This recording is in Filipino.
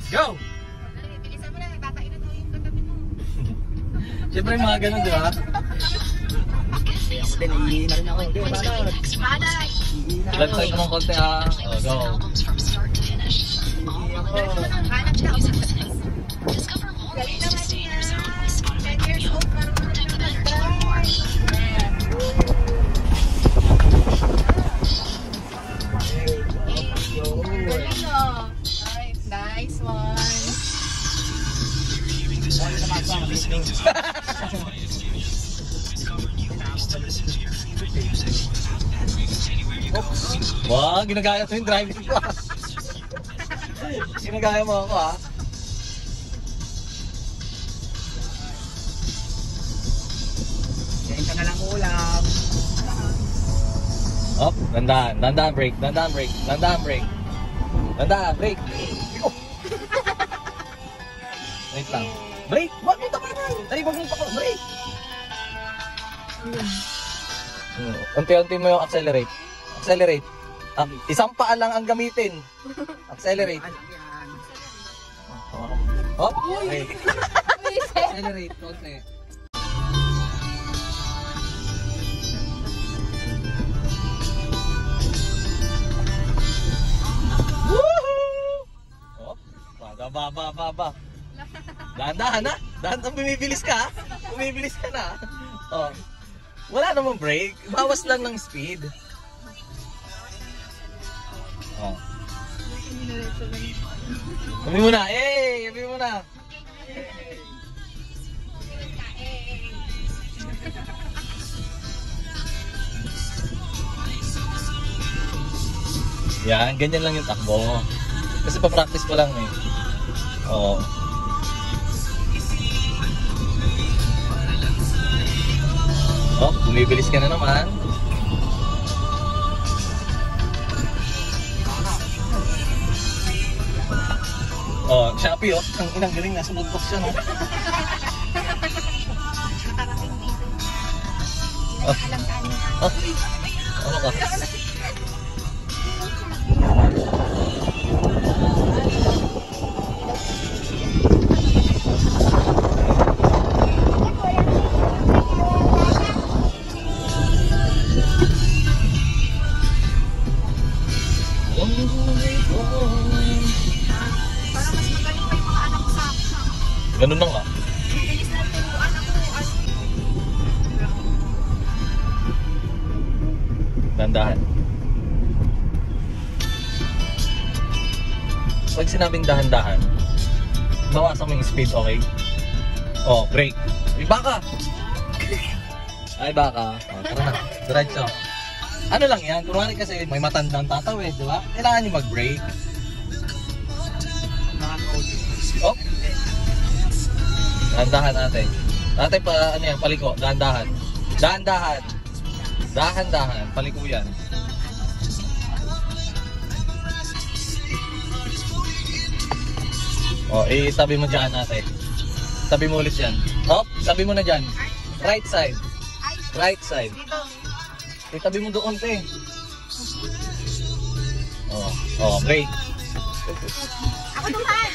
Go! Bilisan mo na, tatainan mo yung katabi mo. Siyempre yung mga ganun, di ba? Ako din, naiihi na rin ako. Hindi, wala na. Baday! Ilan tayo naman konti ha? Oh, go. Hanap siya ako. Galing naman niya. 10 years old, marunong na mag-drive. Galing o. Nice one. Wow, ginagaya ko yung driving ko. Ginagaya mo ako ha. Kain ka na lang ulam. Up, dandahan, dandahan brake, dandahan brake, dandahan brake. Dandahan, brake. Oh. Wait lang. Brake! Wag mo tapanan! Ay, wag mo tapanan. Brake! Unti-unti mo yung accelerate. Accelerate. Isang paa lang ang gamitin. Accelerate. Oh, brake. Accelerate, konti. Baba. Dahan-dahan ha? Dahan-dahan, bumibilis ka ha? Bumibilis ka na. Oh. Wala namang brake. Bawas lang ng speed. Oh. Sabi mo na. Eh! Sabi mo na. Yan, ganyan lang yung takbo. Kasi pa-practice ko lang eh. Oo. Oh, bumibilis ka na naman. Oh, Shopee oh. Ang inang galing, nasa moodbox siya no. Oh. Oh. Ano ka? Ganun lang ah. Bilis na turuan ako. Dahan-dahan. Pag sinabing dahan-dahan, bawasan mo yung speed, okay? Oh, brake. Ay, baka! Ay, baka. Oh, tara na. Diretso. Ano lang yan? Kunwari kasi may matandang tatawid, di ba? Kailangan nyo mag-brake. Oh! Dahan-dahan ate. Ate pa, ano yan, paliko. Dahan-dahan. Dahan-dahan. Dahan-dahan. Paliko yan. O, itabi mo dyan ate. Tabi mo ulit yan. Hop, tabi mo na dyan. Right side. Right side. Itabi mo doon te. O, brake. Ako dumaan.